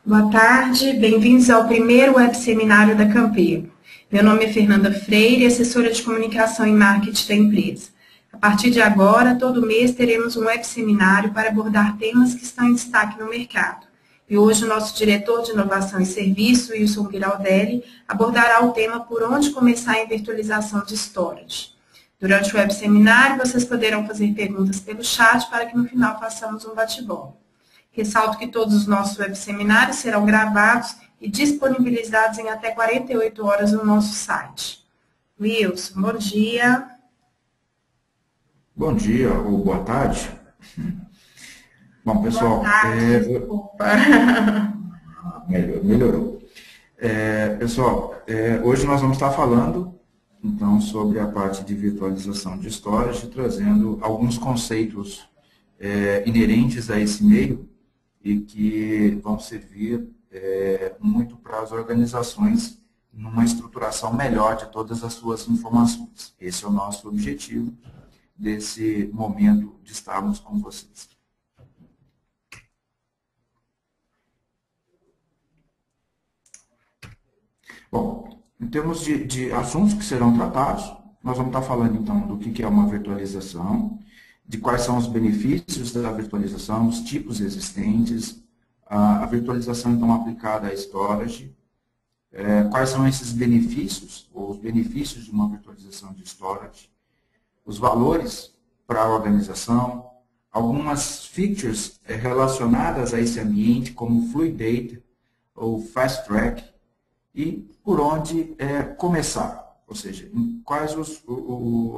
Boa tarde, bem-vindos ao primeiro web seminário da Campelo. Meu nome é Fernanda Freire, assessora de comunicação e marketing da empresa. A partir de agora, todo mês teremos um web seminário para abordar temas que estão em destaque no mercado. E hoje o nosso diretor de inovação e serviço, Wilson Giraldelli, abordará o tema Por onde começar em virtualização de storage. Durante o web seminário, vocês poderão fazer perguntas pelo chat para que no final façamos um bate-bola. Ressalto que todos os nossos web seminários serão gravados e disponibilizados em até 48 horas no nosso site. Wilson, bom dia. Bom dia ou boa tarde. Bom, pessoal, Boa tarde, desculpa. melhorou. Pessoal, hoje nós vamos estar falando, então, sobre a parte de virtualização de storage, trazendo alguns conceitos inerentes a esse meio e que vão servir muito para as organizações numa estruturação melhor de todas as suas informações. Esse é o nosso objetivo desse momento de estarmos com vocês. Bom, em termos de assuntos que serão tratados, nós vamos estar falando então do que é uma virtualização, de quais são os benefícios da virtualização, os tipos existentes, a virtualização então aplicada a storage, quais são esses benefícios, ou os benefícios de uma virtualização de storage, os valores para a organização, algumas features relacionadas a esse ambiente, como Fluid Data ou Fast Track, e por onde começar, ou seja, em quais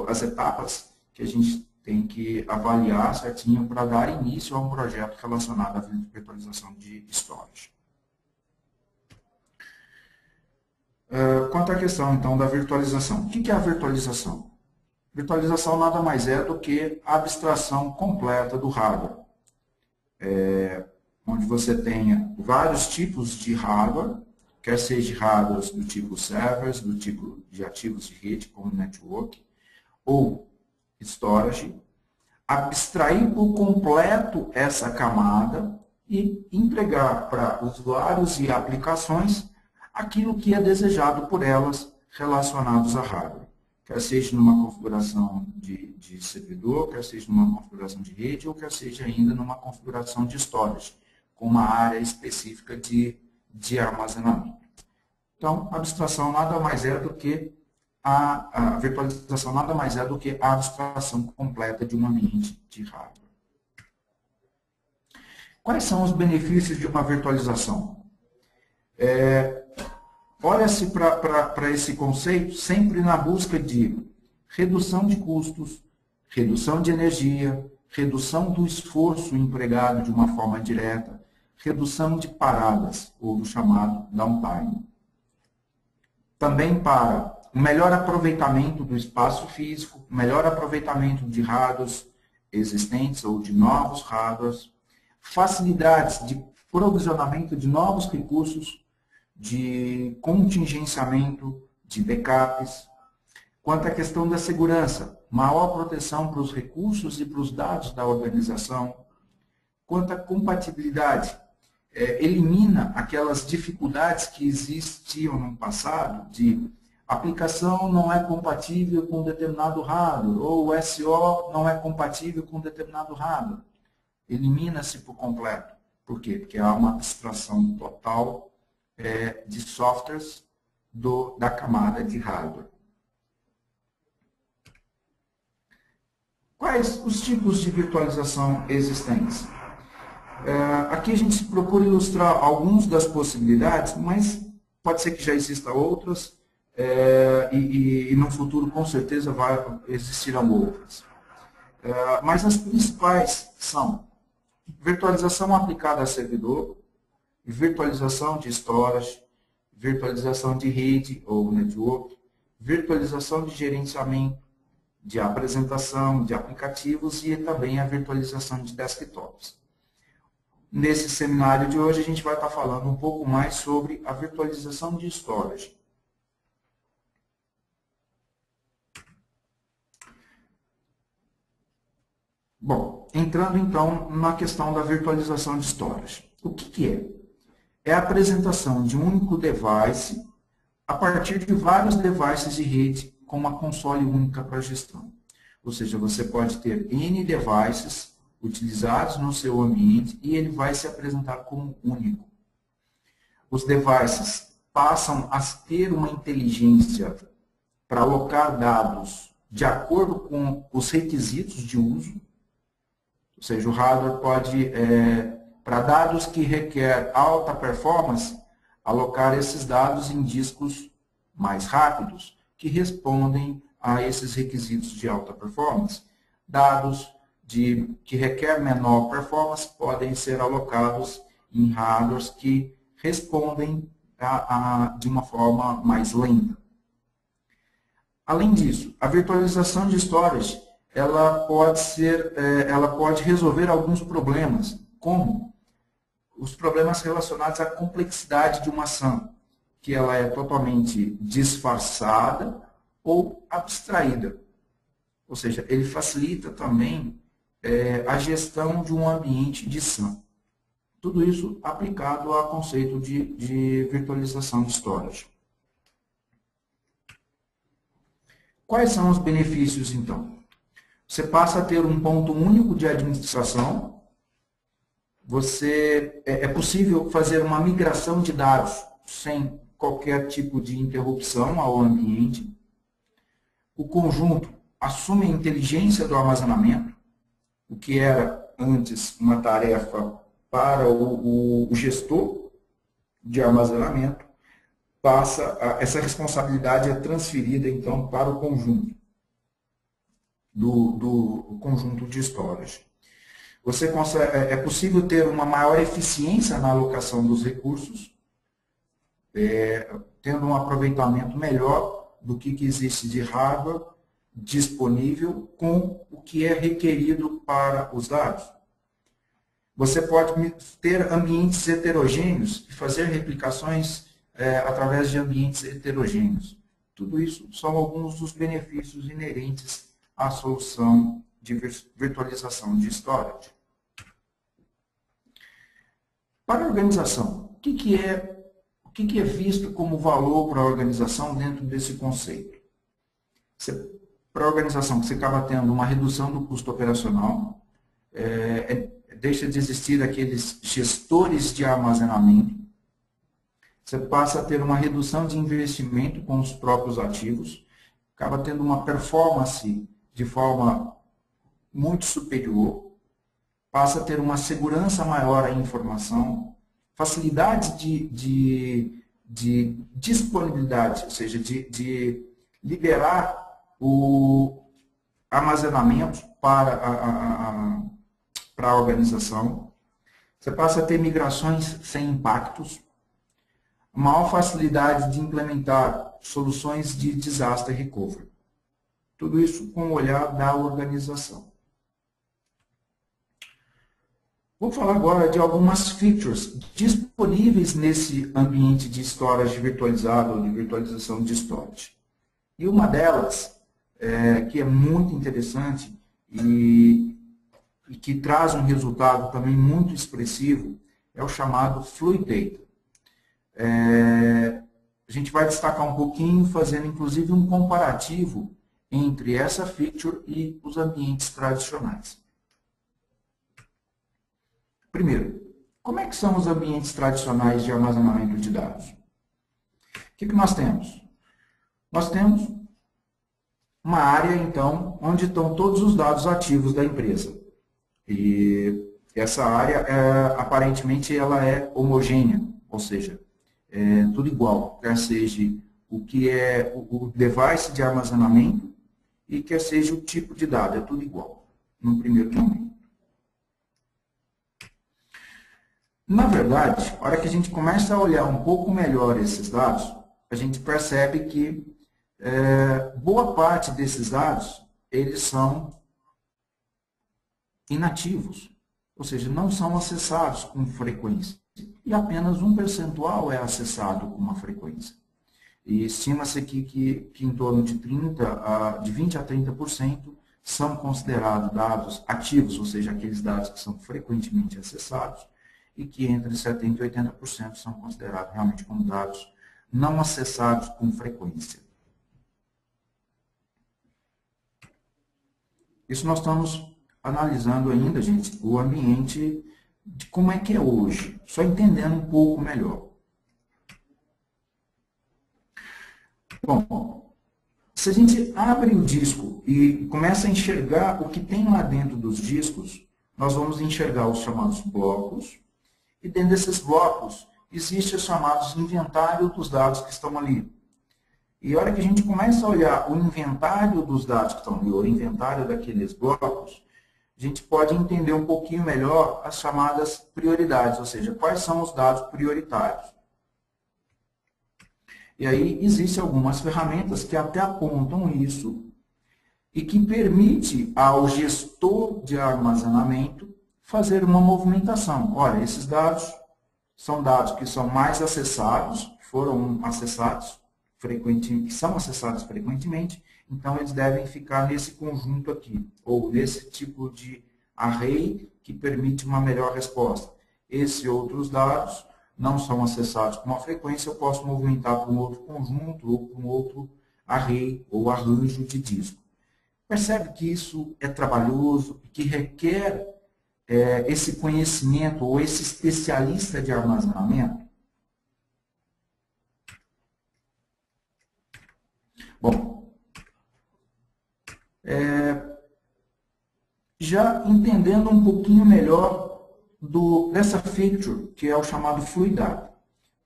as etapas que a gente tem que avaliar certinho para dar início a um projeto relacionado à virtualização de storage. Quanto à questão, então, da virtualização. O que é a virtualização? Virtualização nada mais é do que a abstração completa do hardware, onde você tenha vários tipos de hardware, quer seja hardware do tipo servers, do tipo de ativos de rede, como network, ou storage, abstrair por completo essa camada e entregar para usuários e aplicações aquilo que é desejado por elas relacionados a hardware. Quer seja numa configuração de servidor, quer seja numa configuração de rede, ou quer seja ainda numa configuração de storage, com uma área específica de armazenamento. Então, a abstração nada mais é do que a virtualização nada mais é do que a abstração completa de um ambiente de hardware. Quais são os benefícios de uma virtualização? Olha-se para esse conceito sempre na busca de redução de custos, redução de energia, redução do esforço empregado de uma forma direta, redução de paradas, ou do chamado downtime. Também para o melhor aproveitamento do espaço físico, melhor aproveitamento de hardwares existentes ou de novos hardwares, facilidades de provisionamento de novos recursos, de contingenciamento de backups. Quanto à questão da segurança, maior proteção para os recursos e para os dados da organização. Quanto à compatibilidade, elimina aquelas dificuldades que existiam no passado de aplicação não é compatível com determinado hardware, ou o SO não é compatível com determinado hardware. Elimina-se por completo. Por quê? Porque há uma abstração total de softwares da camada de hardware. Quais os tipos de virtualização existentes? Aqui a gente procura ilustrar algumas das possibilidades, mas pode ser que já existam outras, e no futuro com certeza existirão outras. Mas as principais são virtualização aplicada a servidor, virtualização de storage, virtualização de rede ou network, virtualização de gerenciamento, de apresentação de aplicativos e também a virtualização de desktops. Nesse seminário de hoje a gente vai estar falando um pouco mais sobre a virtualização de storage. Bom, entrando então na questão da virtualização de storage. O que é? é a apresentação de um único device a partir de vários devices de rede com uma console única para gestão. Ou seja, você pode ter N devices utilizados no seu ambiente e ele vai se apresentar como único. Os devices passam a ter uma inteligência para alocar dados de acordo com os requisitos de uso. Ou seja, o hardware pode, para dados que requer alta performance, alocar esses dados em discos mais rápidos, que respondem a esses requisitos de alta performance. Dados que requer menor performance podem ser alocados em hardwares que respondem de uma forma mais lenta. Além disso, a virtualização de storage ela pode resolver alguns problemas, como os problemas relacionados à complexidade de uma ação, que ela é totalmente disfarçada ou abstraída. Ou seja, ele facilita também a gestão de um ambiente de SAN. Tudo isso aplicado ao conceito de virtualização de storage. Quais são os benefícios, então? Você passa a ter um ponto único de administração. É possível fazer uma migração de dados sem qualquer tipo de interrupção ao ambiente. O conjunto assume a inteligência do armazenamento, o que era antes uma tarefa para o gestor de armazenamento, essa responsabilidade é transferida então para o conjunto do conjunto de storage. É possível ter uma maior eficiência na alocação dos recursos, tendo um aproveitamento melhor do que existe de hardware disponível com o que é requerido para os dados. Você pode ter ambientes heterogêneos e fazer replicações através de ambientes heterogêneos. Tudo isso são alguns dos benefícios inerentes à solução de virtualização de storage. Para a organização, o que é visto como valor para a organização dentro desse conceito? Para a organização, você acaba tendo uma redução do custo operacional, deixa de existir aqueles gestores de armazenamento, você passa a ter uma redução de investimento com os próprios ativos, acaba tendo uma performance de forma muito superior, passa a ter uma segurança maior à informação, facilidade de disponibilidade, ou seja, de liberar o armazenamento para a organização. Você passa a ter migrações sem impactos, maior facilidade de implementar soluções de disaster recovery. Tudo isso com o olhar da organização. Vou falar agora de algumas features disponíveis nesse ambiente de storage virtualizado ou de virtualização de storage. E uma delas, que é muito interessante e que traz um resultado também muito expressivo, é o chamado Fluid Data. A gente vai destacar um pouquinho, fazendo inclusive um comparativo entre essa feature e os ambientes tradicionais. Primeiro, como é que são os ambientes tradicionais de armazenamento de dados? O que nós temos? Nós temos uma área, então, onde estão todos os dados ativos da empresa. E essa área, aparentemente, ela é homogênea, ou seja, é tudo igual, quer seja o que é o device de armazenamento e quer seja o tipo de dado, é tudo igual, no primeiro momento. Na verdade, a hora que a gente começa a olhar um pouco melhor esses dados, a gente percebe que boa parte desses dados, eles são inativos, ou seja, não são acessados com frequência. E apenas um percentual é acessado com uma frequência. E estima-se que em torno de 20 a 30% são considerados dados ativos, ou seja, aqueles dados que são frequentemente acessados, e que entre 70% e 80% são considerados realmente como dados não acessados com frequência. Isso nós estamos analisando ainda, gente, o ambiente de como é que é hoje, só entendendo um pouco melhor. Bom, se a gente abre o disco e começa a enxergar o que tem lá dentro dos discos, nós vamos enxergar os chamados blocos, e dentro desses blocos existe os chamados inventário dos dados que estão ali. E a hora que a gente começa a olhar o inventário dos dados que estão ali, o inventário daqueles blocos, a gente pode entender um pouquinho melhor as chamadas prioridades, ou seja, quais são os dados prioritários. E aí existem algumas ferramentas que até apontam isso e que permite ao gestor de armazenamento fazer uma movimentação. Olha, esses dados são dados que são mais acessados, foram acessados frequentemente, são acessados frequentemente, então eles devem ficar nesse conjunto aqui, ou nesse tipo de array que permite uma melhor resposta. Esses outros dados não são acessados com uma frequência, eu posso movimentar para um outro conjunto, ou para um outro array, ou arranjo de disco. Percebe que isso é trabalhoso, que requer esse conhecimento, ou esse especialista de armazenamento? Bom, já entendendo um pouquinho melhor dessa feature, que é o chamado Fluidata.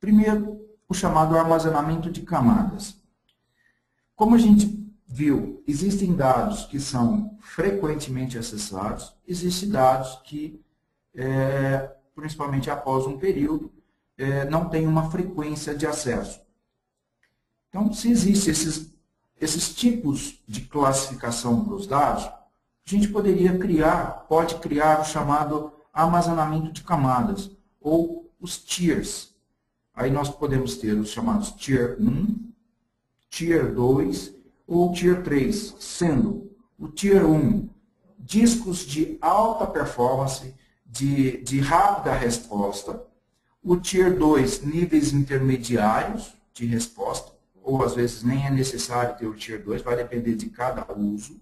Primeiro, o chamado armazenamento de camadas. Como a gente viu, existem dados que são frequentemente acessados, existem dados que, principalmente após um período, não têm uma frequência de acesso. Então, se existem esses tipos de classificação dos dados, a gente pode criar o chamado armazenamento de camadas, ou os tiers. Aí nós podemos ter os chamados Tier 1, Tier 2 ou Tier 3, sendo o Tier 1 discos de alta performance, de rápida resposta, o Tier 2 níveis intermediários de resposta, ou às vezes nem é necessário ter o Tier 2, vai depender de cada uso,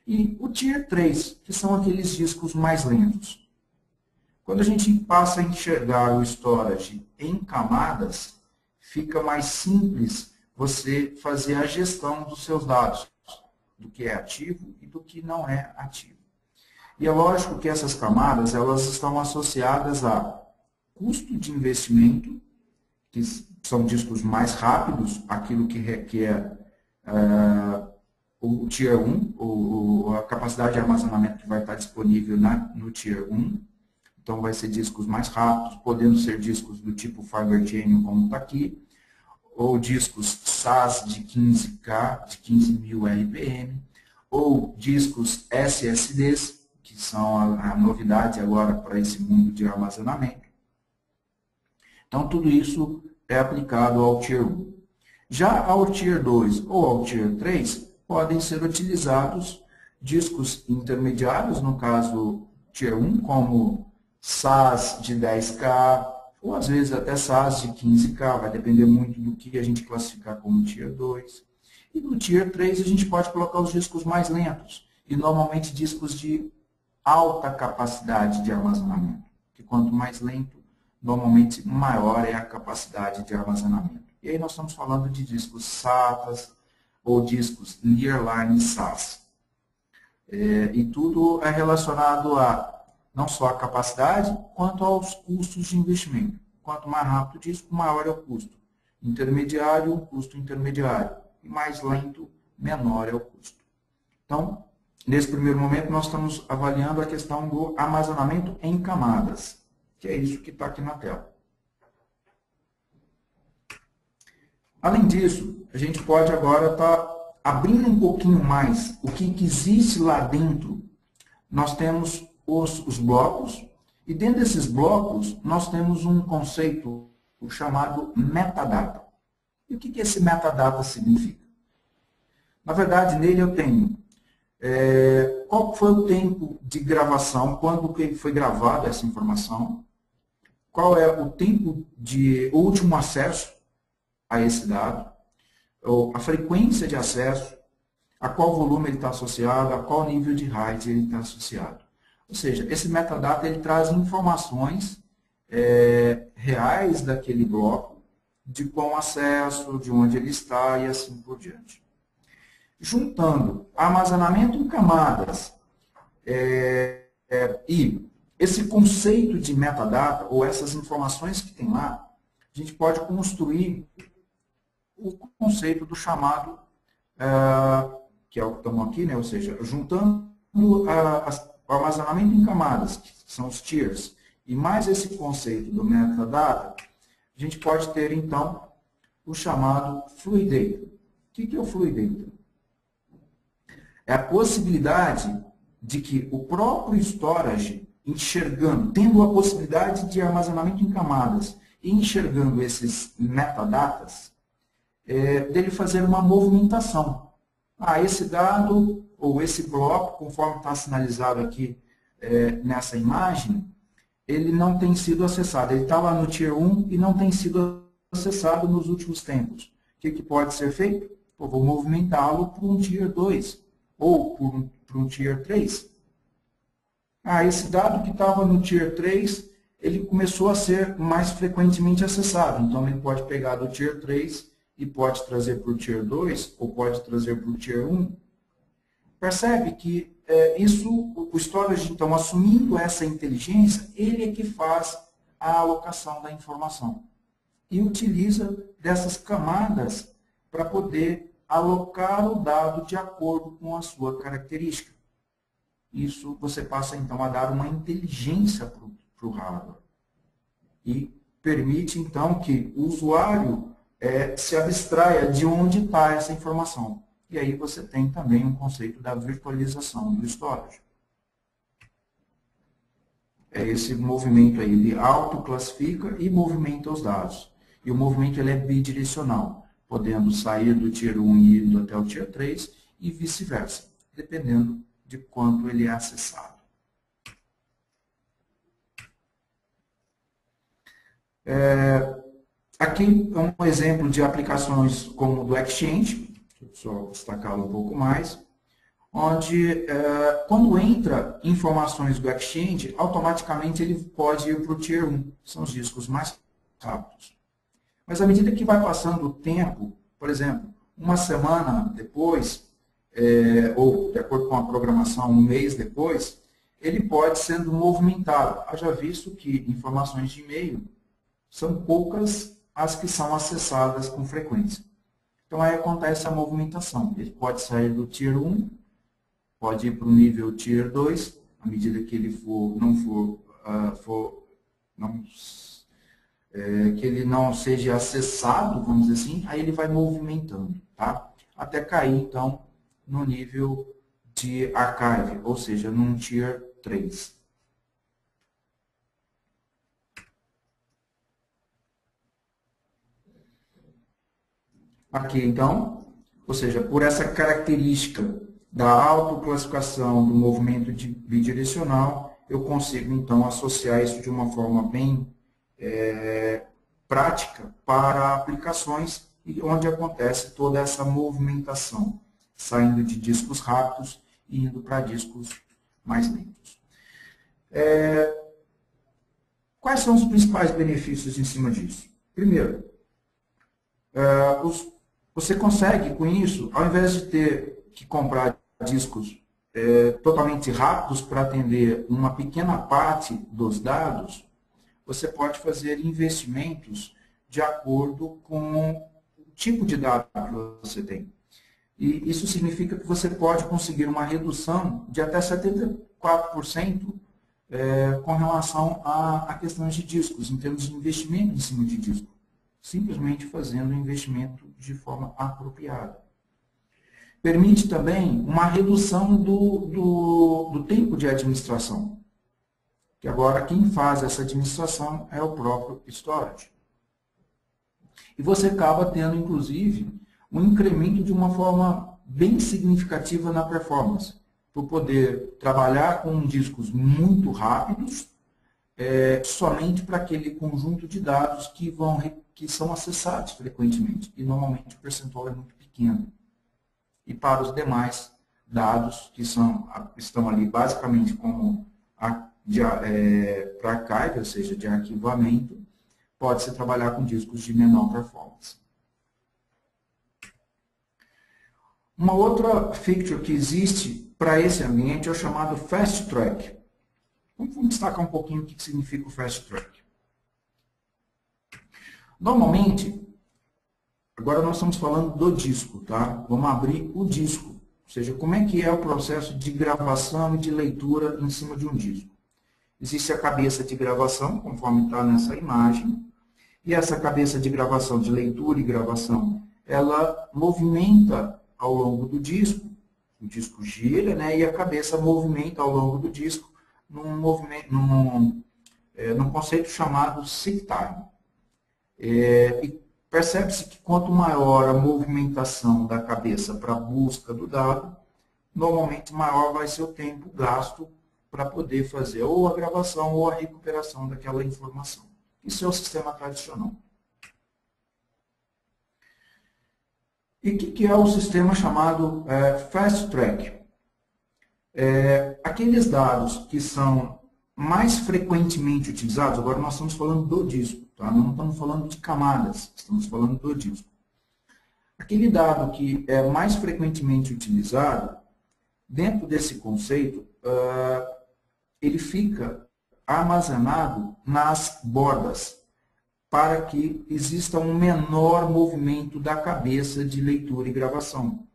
e o Tier 3, que são aqueles discos mais lentos. Quando a gente passa a enxergar o storage em camadas, fica mais simples você fazer a gestão dos seus dados, do que é ativo e do que não é ativo. E é lógico que essas camadas elas estão associadas a custo de investimento, que são discos mais rápidos, aquilo que requer o Tier 1, ou a capacidade de armazenamento que vai estar disponível no Tier 1. Então, vai ser discos mais rápidos, podendo ser discos do tipo Fiber Channel, como está aqui, ou discos SAS de 15K, de 15.000 RPM, ou discos SSDs, que são a novidade agora para esse mundo de armazenamento. Então, tudo isso é aplicado ao Tier 1. Já ao Tier 2 ou ao Tier 3, podem ser utilizados discos intermediários, no caso Tier 1, como SAS de 10K, ou às vezes até SAS de 15K, vai depender muito do que a gente classificar como Tier 2. E no Tier 3 a gente pode colocar os discos mais lentos, e normalmente discos de alta capacidade de armazenamento, que quanto mais lento, normalmente maior é a capacidade de armazenamento. E aí nós estamos falando de discos SATAs ou discos Nearline SAS. E tudo é relacionado a não só a capacidade, quanto aos custos de investimento. Quanto mais rápido o disco, maior é o custo. Intermediário, custo intermediário. E mais lento, menor é o custo. Então, nesse primeiro momento, nós estamos avaliando a questão do armazenamento em camadas, que é isso que está aqui na tela. Além disso, a gente pode agora estar abrindo um pouquinho mais o que existe lá dentro. Nós temos os blocos, e dentro desses blocos nós temos um conceito chamado metadata. E o que esse metadata significa? Na verdade, nele eu tenho qual foi o tempo de gravação, quando foi gravada essa informação, qual é o tempo de último acesso a esse dado, ou a frequência de acesso, a qual volume ele está associado, a qual nível de RAID ele está associado. Ou seja, esse metadata ele traz informações reais daquele bloco, de qual acesso, de onde ele está e assim por diante. Juntando armazenamento em camadas e esse conceito de metadata, ou essas informações que tem lá, a gente pode construir o conceito do chamado, que é o que estamos aqui, né? Ou seja, juntando o armazenamento em camadas, que são os tiers, e mais esse conceito do metadata, a gente pode ter, então, o chamado Fluid Data. O que é o Fluid Data? É a possibilidade de que o próprio storage, enxergando, tendo a possibilidade de armazenamento em camadas e enxergando esses metadatas, dele fazer uma movimentação. Esse dado ou esse bloco, conforme está sinalizado aqui nessa imagem, ele não tem sido acessado. Ele está lá no Tier 1 e não tem sido acessado nos últimos tempos. O que pode ser feito? Eu vou movimentá-lo para um Tier 2 ou para um Tier 3. Esse dado que estava no Tier 3, ele começou a ser mais frequentemente acessado. Então, ele pode pegar do Tier 3 e pode trazer para o Tier 2 ou pode trazer para o Tier 1. Percebe que o storage, então, assumindo essa inteligência, ele é que faz a alocação da informação. E utiliza dessas camadas para poder alocar o dado de acordo com a sua característica. Isso você passa, então, a dar uma inteligência para o hardware. E permite, então, que o usuário se abstraia de onde está essa informação. E aí você tem também um conceito da virtualização do storage. Esse movimento aí, ele autoclassifica e movimenta os dados. E o movimento ele é bidirecional, podendo sair do Tier 1 e indo até o Tier 3 e vice-versa, dependendo de quanto ele é acessado. Aqui é um exemplo de aplicações como o do Exchange, deixa eu só destacá-lo um pouco mais, onde quando entra informações do Exchange, automaticamente ele pode ir para o Tier 1, são os discos mais rápidos. Mas à medida que vai passando o tempo, por exemplo, uma semana depois, ou de acordo com a programação, um mês depois, ele pode sendo movimentado. Haja visto que informações de e-mail são poucas as que são acessadas com frequência. Então, aí acontece a movimentação. Ele pode sair do Tier 1, pode ir para o nível Tier 2, à medida que ele que ele não seja acessado, vamos dizer assim, aí ele vai movimentando, tá? Até cair, então, no nível de archive, ou seja, num Tier 3. Aqui, então, ou seja, por essa característica da autoclassificação do movimento bidirecional, eu consigo, então, associar isso de uma forma bem prática para aplicações onde acontece toda essa movimentação, saindo de discos rápidos e indo para discos mais lentos. Quais são os principais benefícios em cima disso? Primeiro, você consegue, com isso, ao invés de ter que comprar discos totalmente rápidos para atender uma pequena parte dos dados, você pode fazer investimentos de acordo com o tipo de dado que você tem. E isso significa que você pode conseguir uma redução de até 74% com relação a questões de discos, em termos de investimento em cima de disco. Simplesmente fazendo o investimento de forma apropriada. Permite também uma redução do tempo de administração. Que agora quem faz essa administração é o próprio storage. E você acaba tendo, inclusive, um incremento de uma forma bem significativa na performance, por poder trabalhar com discos muito rápidos, somente para aquele conjunto de dados que são acessados frequentemente. E normalmente o percentual é muito pequeno. E para os demais dados que estão ali basicamente como para archive, ou seja, de arquivamento, pode-se trabalhar com discos de menor performance. Uma outra feature que existe para esse ambiente é o chamado Fast Track. Vamos destacar um pouquinho o que significa o Fast Track. Normalmente, agora nós estamos falando do disco, tá? Vamos abrir o disco, ou seja, como é que é o processo de gravação e de leitura em cima de um disco. Existe a cabeça de gravação, conforme está nessa imagem, e essa cabeça de gravação, de leitura e gravação, ela movimenta ao longo do disco, o disco gira, né, e a cabeça movimenta ao longo do disco num conceito chamado seek time. E percebe-se que quanto maior a movimentação da cabeça para a busca do dado, normalmente maior vai ser o tempo gasto para poder fazer ou a gravação ou a recuperação daquela informação. Isso é o sistema tradicional. E o que é o sistema chamado Fast Track? Aqueles dados que são mais frequentemente utilizados, agora nós estamos falando do disco, tá? Não estamos falando de camadas, estamos falando do disco. Aquele dado que é mais frequentemente utilizado, dentro desse conceito, ele fica armazenado nas bordas, para que exista um menor movimento da cabeça de leitura e gravação.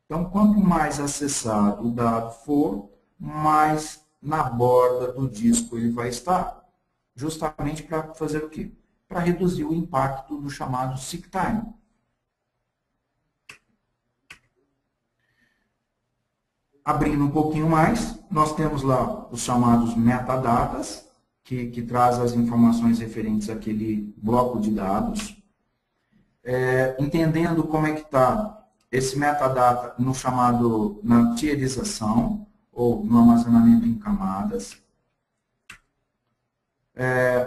Então, quanto mais acessado o dado for, mais na borda do disco ele vai estar. Justamente para fazer o quê? Para reduzir o impacto do chamado seek time. Abrindo um pouquinho mais, nós temos lá os chamados metadatas, que traz as informações referentes àquele bloco de dados. Entendendo como é que está esse metadata na tierização, ou no armazenamento em camadas.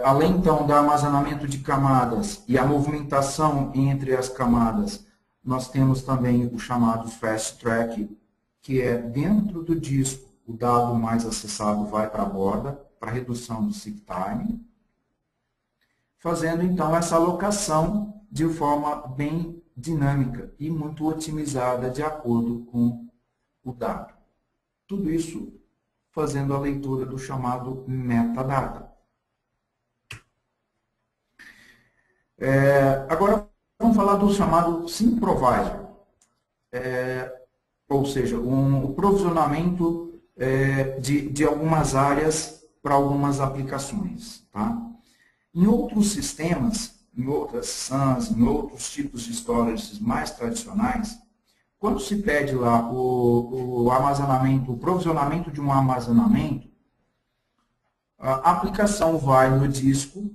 Além, então, do armazenamento de camadas e a movimentação entre as camadas, nós temos também o chamado Fast Track, que é dentro do disco, o dado mais acessado vai para a borda, para redução do seek time, fazendo então essa alocação de forma bem dinâmica e muito otimizada de acordo com o dado. Tudo isso fazendo a leitura do chamado metadata. Agora vamos falar do chamado SymProvider, ou seja, o provisionamento de algumas áreas para algumas aplicações. Tá? Em outros sistemas, em outras SANs, em outros tipos de storage mais tradicionais, quando se pede lá o armazenamento, o provisionamento de um armazenamento, a aplicação vai no disco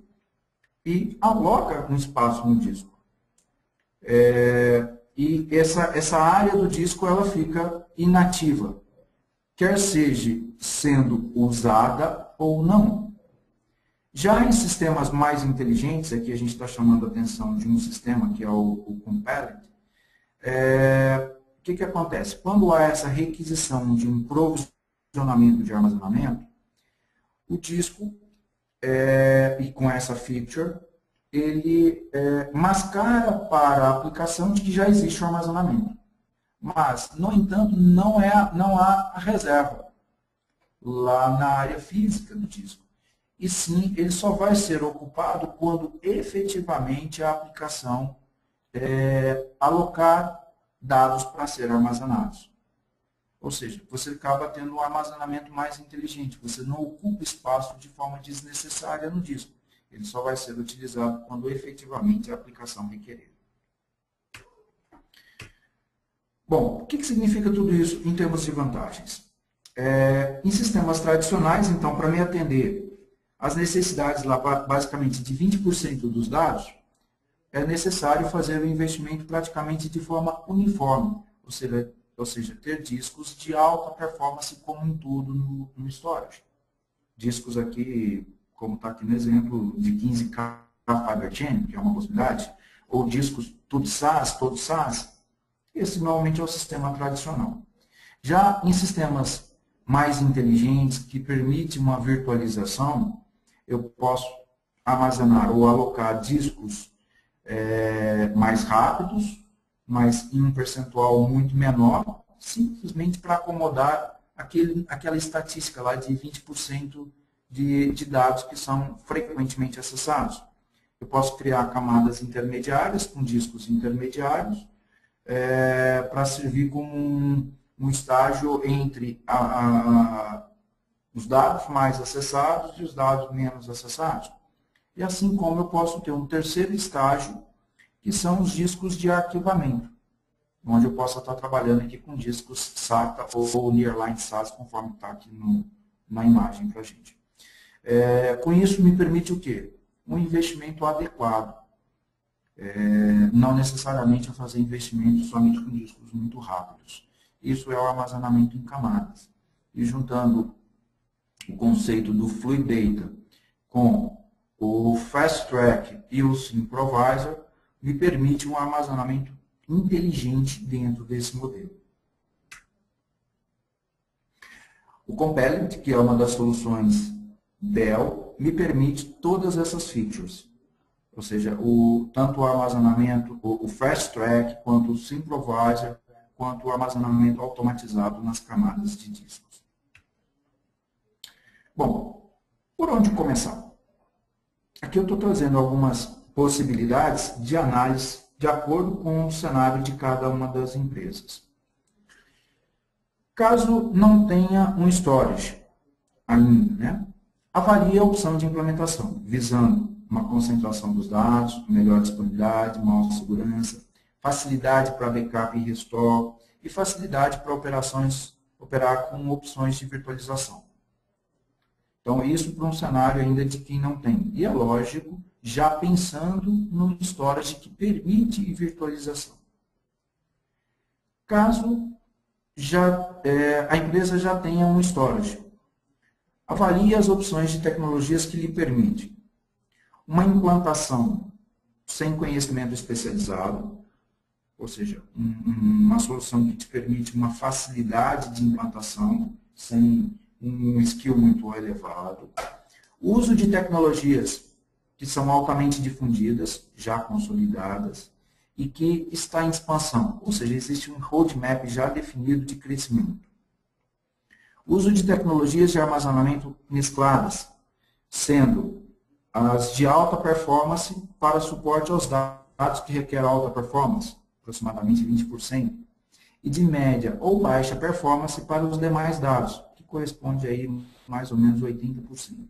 e aloca um espaço no disco. E essa área do disco ela fica inativa, quer seja sendo usada ou não. Já em sistemas mais inteligentes, aqui a gente está chamando a atenção de um sistema que é o Compelled, o que acontece? Quando há essa requisição de um provisionamento de armazenamento, o disco, e com essa feature, ele mascara para a aplicação de que já existe o armazenamento. Mas, no entanto, não há a reserva lá na área física do disco. E sim, ele só vai ser ocupado quando efetivamente a aplicação alocar dados para serem armazenados. Ou seja, você acaba tendo um armazenamento mais inteligente. Você não ocupa espaço de forma desnecessária no disco. Ele só vai ser utilizado quando efetivamente a aplicação requerer. Bom, o que significa tudo isso em termos de vantagens? Em sistemas tradicionais, então, para me atender às necessidades lá, basicamente de 20% dos dados, é necessário fazer o investimento praticamente de forma uniforme, ou seja, ter discos de alta performance como um todo no storage. Discos aqui como está aqui no exemplo de 15K Fiber Chain, que é uma possibilidade, ou discos tudo SAS, esse normalmente é o sistema tradicional. Já em sistemas mais inteligentes, que permitem uma virtualização, eu posso armazenar ou alocar discos mais rápidos, mas em um percentual muito menor, simplesmente para acomodar aquela estatística lá de 20% de dados que são frequentemente acessados. Eu posso criar camadas intermediárias com discos intermediários para servir como um estágio entre os dados mais acessados e os dados menos acessados. E assim como eu posso ter um terceiro estágio, que são os discos de arquivamento, onde eu posso estar trabalhando aqui com discos SATA ou Nearline SAS, conforme está aqui na imagem para a gente. Com isso, me permite o quê? Um investimento adequado. Não necessariamente a fazer investimento somente com discos muito rápidos. Isso é o armazenamento em camadas. E juntando o conceito do Fluid Data com o Fast Track e o SimProvisor, me permite um armazenamento inteligente dentro desse modelo. O Compellent, que é uma das soluções Dell, me permite todas essas features. Ou seja, tanto o armazenamento, o Fast Track, quanto o SimProvisor, quanto o armazenamento automatizado nas camadas de discos. Bom, por onde começar? Aqui eu estou trazendo algumas possibilidades de análise de acordo com o cenário de cada uma das empresas. Caso não tenha um storage ainda, né? Avalie a opção de implementação, visando uma concentração dos dados, melhor disponibilidade, maior segurança, facilidade para backup e restore e facilidade para operar com opções de virtualização. Então, isso para um cenário ainda de quem não tem. E é lógico, já pensando no storage que permite virtualização. Caso a empresa já tenha um storage, avalie as opções de tecnologias que lhe permitem uma implantação sem conhecimento especializado, ou seja, uma solução que te permite uma facilidade de implantação sem um skill muito elevado. O uso de tecnologias que são altamente difundidas, já consolidadas, e que está em expansão, ou seja, existe um roadmap já definido de crescimento. Uso de tecnologias de armazenamento mescladas, sendo as de alta performance para suporte aos dados que requerem alta performance, aproximadamente 20%, e de média ou baixa performance para os demais dados, que corresponde aí mais ou menos 80%.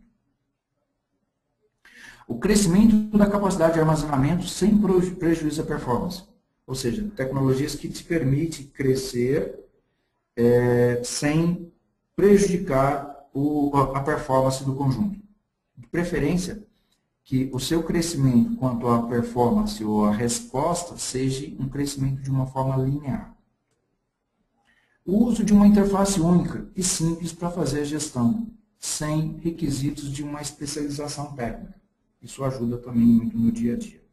O crescimento da capacidade de armazenamento sem prejuízo à performance, ou seja, tecnologias que te permitem crescer sem prejudicar a performance do conjunto. De preferência, que o seu crescimento quanto à performance ou à resposta seja um crescimento de uma forma linear. O uso de uma interface única e simples para fazer a gestão, sem requisitos de uma especialização técnica. Isso ajuda também muito no dia a dia.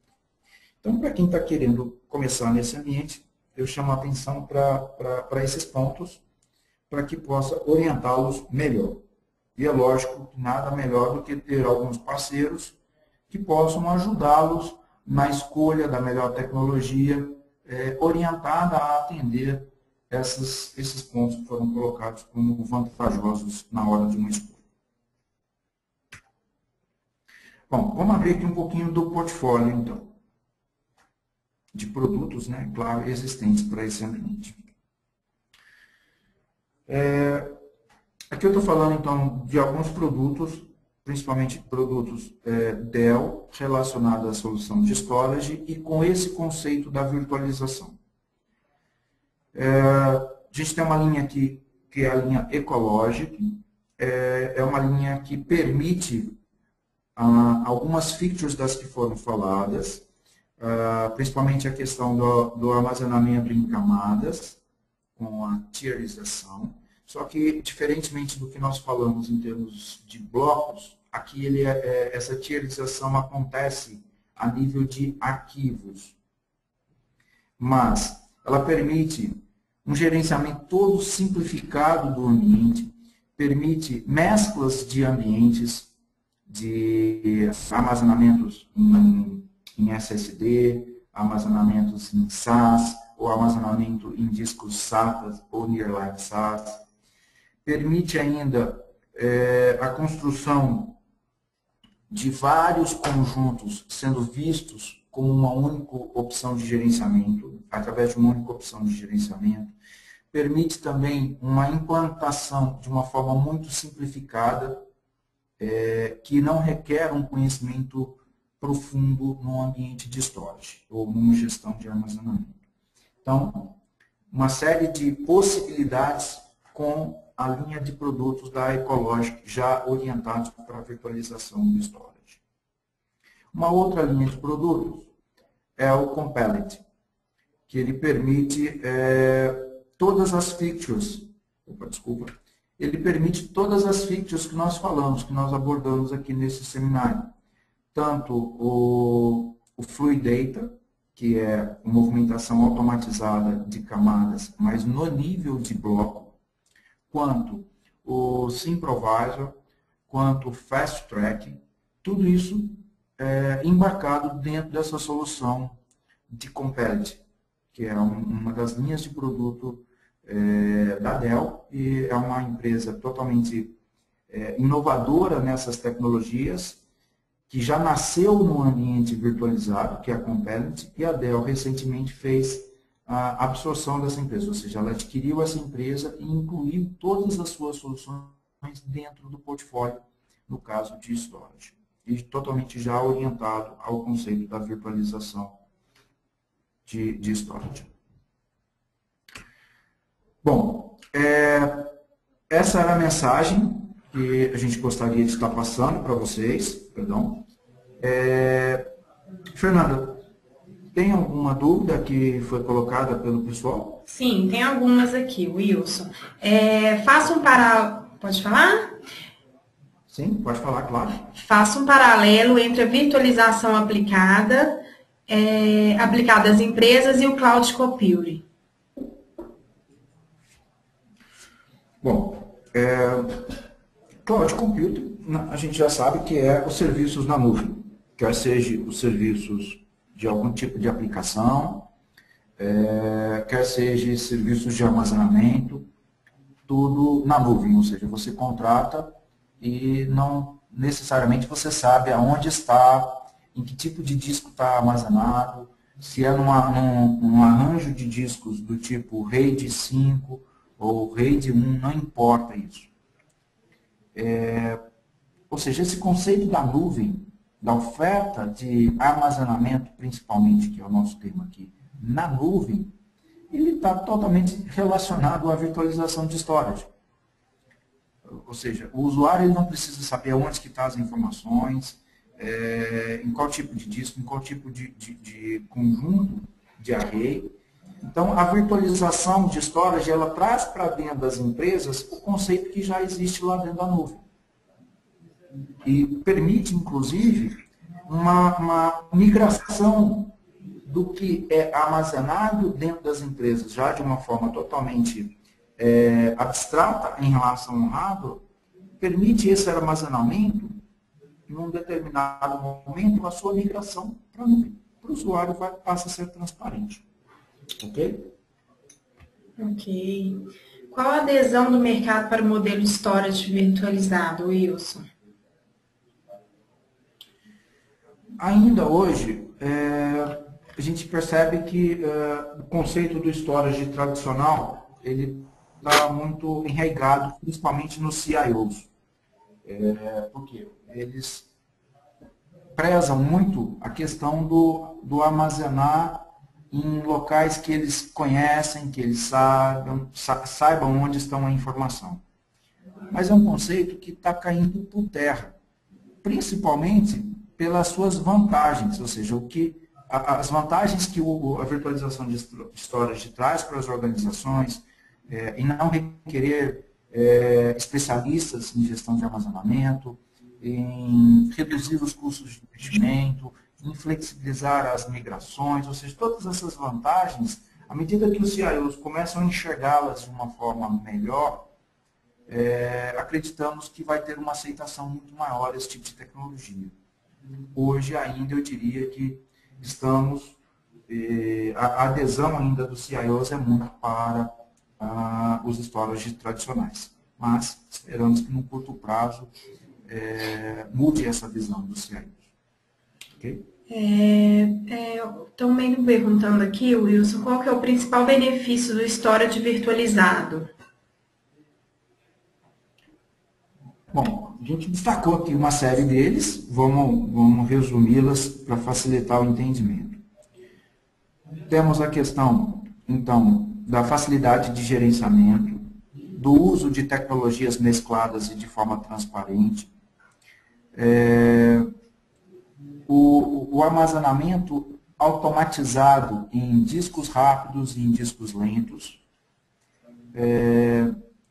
Então, para quem está querendo começar nesse ambiente, eu chamo a atenção para esses pontos, para que possa orientá-los melhor. E é lógico que nada melhor do que ter alguns parceiros que possam ajudá-los na escolha da melhor tecnologia, orientada a atender esses pontos que foram colocados como vantajosos na hora de uma escolha. Bom, vamos abrir aqui um pouquinho do portfólio, então, de produtos, né, claro, existentes para esse ambiente. Aqui eu estou falando, então, de alguns produtos, principalmente produtos Dell, relacionados à solução de storage e com esse conceito da virtualização. A gente tem uma linha aqui, que é a linha Ecologic, é uma linha que permite algumas features das que foram faladas, principalmente a questão do armazenamento em camadas, com a tierização. Só que, diferentemente do que nós falamos em termos de blocos, aqui essa tierização acontece a nível de arquivos, mas ela permite um gerenciamento todo simplificado do ambiente, permite mesclas de ambientes, de armazenamentos em SSD, armazenamentos em SAS, ou armazenamento em discos SATA ou Nearline SAS. Permite ainda a construção de vários conjuntos sendo vistos como uma única opção de gerenciamento, através de uma única opção de gerenciamento. Permite também uma implantação de uma forma muito simplificada, que não requer um conhecimento profundo no ambiente de storage ou numa gestão de armazenamento. Então, uma série de possibilidades com a linha de produtos da Ecologic já orientados para a virtualização do storage. Uma outra linha de produtos é o Compelled, que ele permite todas as features, ele permite todas as features que nós falamos, que nós abordamos aqui nesse seminário. Tanto o Fluid Data, que é a movimentação automatizada de camadas, mas no nível de bloco, quanto o SimProvisor, quanto o Fast Track, tudo isso embarcado dentro dessa solução de Compelled, que é uma das linhas de produto da Dell, e é uma empresa totalmente inovadora nessas tecnologias, que já nasceu no ambiente virtualizado, que é a Compelled, e a Dell recentemente fez a absorção dessa empresa, ou seja, ela adquiriu essa empresa e incluiu todas as suas soluções dentro do portfólio, no caso de storage, e totalmente já orientado ao conceito da virtualização de storage. Bom, essa era a mensagem que a gente gostaria de estar passando para vocês. Perdão. Fernanda, tem alguma dúvida que foi colocada pelo pessoal? Sim, tem algumas aqui, Wilson. Faça um paralelo. Pode falar? Sim, pode falar, claro. Faça um paralelo entre a virtualização aplicada às empresas e o Cloud Computing. Bom, Cloud Computing, a gente já sabe que é os serviços na nuvem, quer seja os serviços de algum tipo de aplicação, quer seja serviços de armazenamento, tudo na nuvem, ou seja, você contrata e não necessariamente você sabe aonde está, em que tipo de disco está armazenado, se é num arranjo de discos do tipo RAID 5 ou RAID 1, não importa isso. Ou seja, esse conceito da nuvem, da oferta de armazenamento, principalmente, que é o nosso tema aqui, na nuvem, ele está totalmente relacionado à virtualização de storage. Ou seja, o usuário ele não precisa saber onde que estão as informações, em qual tipo de disco, em qual tipo de conjunto de array. Então, a virtualização de storage, ela traz para dentro das empresas o conceito que já existe lá dentro da nuvem. E permite, inclusive, uma migração do que é armazenado dentro das empresas, já de uma forma totalmente abstrata em relação ao hardware, permite esse armazenamento, em um determinado momento, a sua migração para a nuvem. Para o usuário passa a ser transparente. Ok? Ok. Qual a adesão do mercado para o modelo storage virtualizado, Wilson? Ainda hoje, a gente percebe que o conceito do storage tradicional, ele está muito enraizado, principalmente nos CIOs. Porque eles prezam muito a questão do armazenar em locais que eles conhecem, que eles saibam onde estão a informação. Mas é um conceito que está caindo por terra, principalmente pelas suas vantagens, ou seja, as vantagens que a virtualização de storage traz para as organizações, em não requerer especialistas em gestão de armazenamento, em reduzir os custos de investimento, em flexibilizar as migrações, ou seja, todas essas vantagens, à medida que os CIOs começam a enxergá-las de uma forma melhor, acreditamos que vai ter uma aceitação muito maior esse tipo de tecnologia. Hoje ainda eu diria que estamos, a adesão ainda dos CIOs é muito para os storage tradicionais, mas esperamos que no curto prazo mude essa visão dos CIOs. Okay? Estão me perguntando aqui, Wilson, qual que é o principal benefício do storage virtualizado? Bom, a gente destacou aqui uma série deles, vamos resumi-las para facilitar o entendimento. Temos a questão, então, da facilidade de gerenciamento, do uso de tecnologias mescladas e de forma transparente, o armazenamento automatizado em discos rápidos e em discos lentos,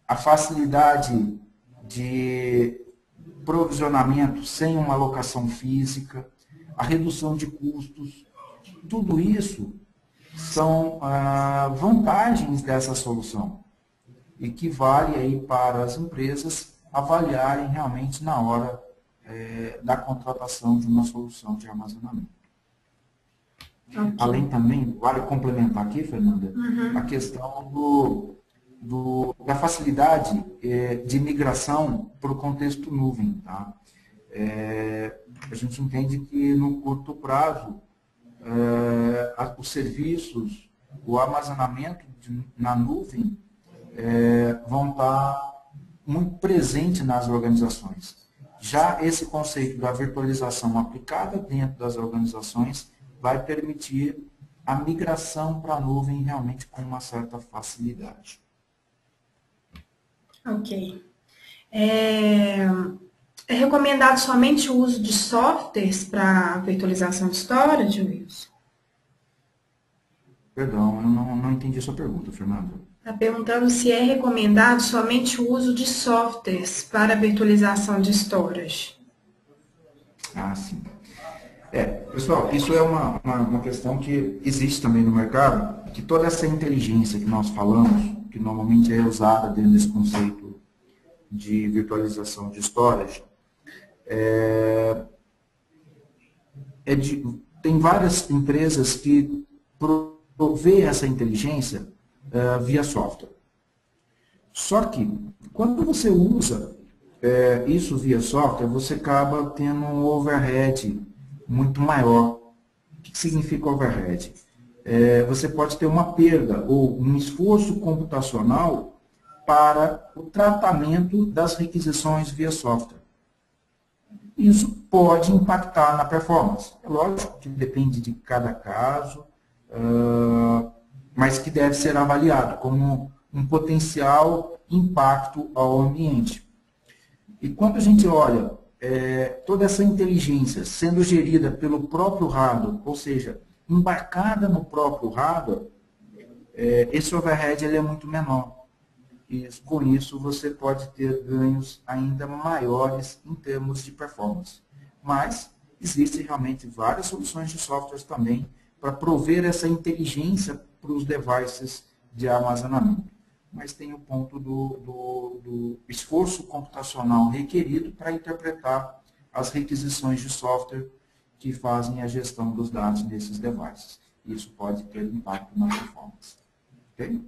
a facilidade de provisionamento sem uma alocação física, a redução de custos, tudo isso são vantagens dessa solução e que vale aí para as empresas avaliarem realmente na hora da contratação de uma solução de armazenamento. Okay. Além também, vale complementar aqui, Fernanda, a questão da facilidade de migração para o contexto nuvem. Tá? A gente entende que no curto prazo, os serviços, o armazenamento na nuvem vão estar muito presentes nas organizações. Já esse conceito da virtualização aplicada dentro das organizações vai permitir a migração para a nuvem realmente com uma certa facilidade. Ok. É recomendado somente o uso de softwares para virtualização de storage, Wilson? Perdão, eu não entendi a sua pergunta, Fernanda. Está perguntando se é recomendado somente o uso de softwares para virtualização de storage. Ah, sim. Pessoal, isso é uma questão que existe também no mercado, que toda essa inteligência que nós falamos, que normalmente é usada dentro desse conceito de virtualização de storage, tem várias empresas que provê essa inteligência via software. Só que, quando você usa isso via software, você acaba tendo um overhead muito maior. O que significa overhead? Você pode ter uma perda ou um esforço computacional para o tratamento das requisições via software. Isso pode impactar na performance. É lógico que depende de cada caso, mas que deve ser avaliado como um potencial impacto ao ambiente. E quando a gente olha toda essa inteligência sendo gerida pelo próprio hardware, ou seja, embarcada no próprio hardware, esse overhead ele é muito menor. E com isso você pode ter ganhos ainda maiores em termos de performance. Mas existem realmente várias soluções de softwares também para prover essa inteligência para os devices de armazenamento. Mas tem o ponto do esforço computacional requerido para interpretar as requisições de software que fazem a gestão dos dados nesses devices. Isso pode ter impacto na performance. Ok?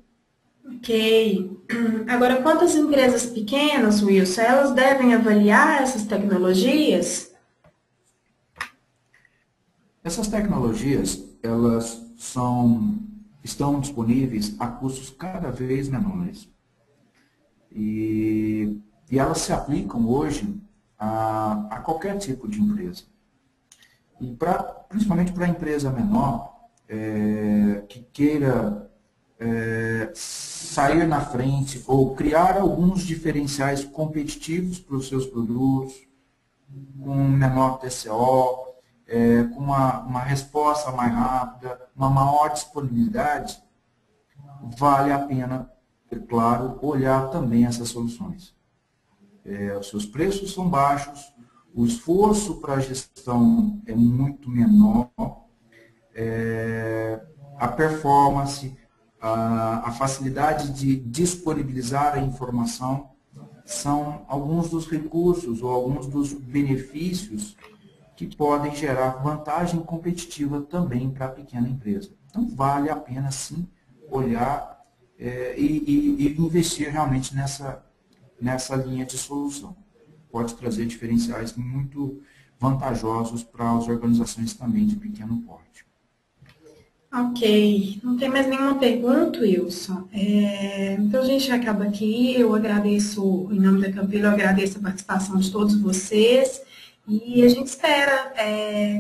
Ok. Agora, quantas empresas pequenas, Wilson, elas devem avaliar essas tecnologias? Essas tecnologias, elas estão disponíveis a custos cada vez menores. E elas se aplicam hoje a qualquer tipo de empresa. E principalmente para a empresa menor, que queira sair na frente ou criar alguns diferenciais competitivos para os seus produtos, com menor TCO, com uma resposta mais rápida, uma maior disponibilidade, vale a pena, é claro, olhar também essas soluções. Os seus preços são baixos, o esforço para a gestão é muito menor, a performance, a facilidade de disponibilizar a informação são alguns dos recursos ou alguns dos benefícios que podem gerar vantagem competitiva também para a pequena empresa. Então, vale a pena, sim, olhar e investir realmente nessa linha de solução. Pode trazer diferenciais muito vantajosos para as organizações também de pequeno porte. Ok, não tem mais nenhuma pergunta, Wilson. Então a gente acaba aqui. Eu agradeço, em nome da Campelo, eu agradeço a participação de todos vocês e a gente espera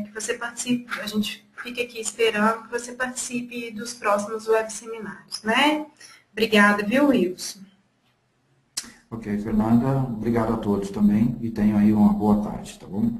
que você participe, a gente fica aqui esperando que você participe dos próximos web seminários, né? Obrigada, viu, Wilson? Ok, Fernanda, obrigado a todos também e tenham aí uma boa tarde, tá bom?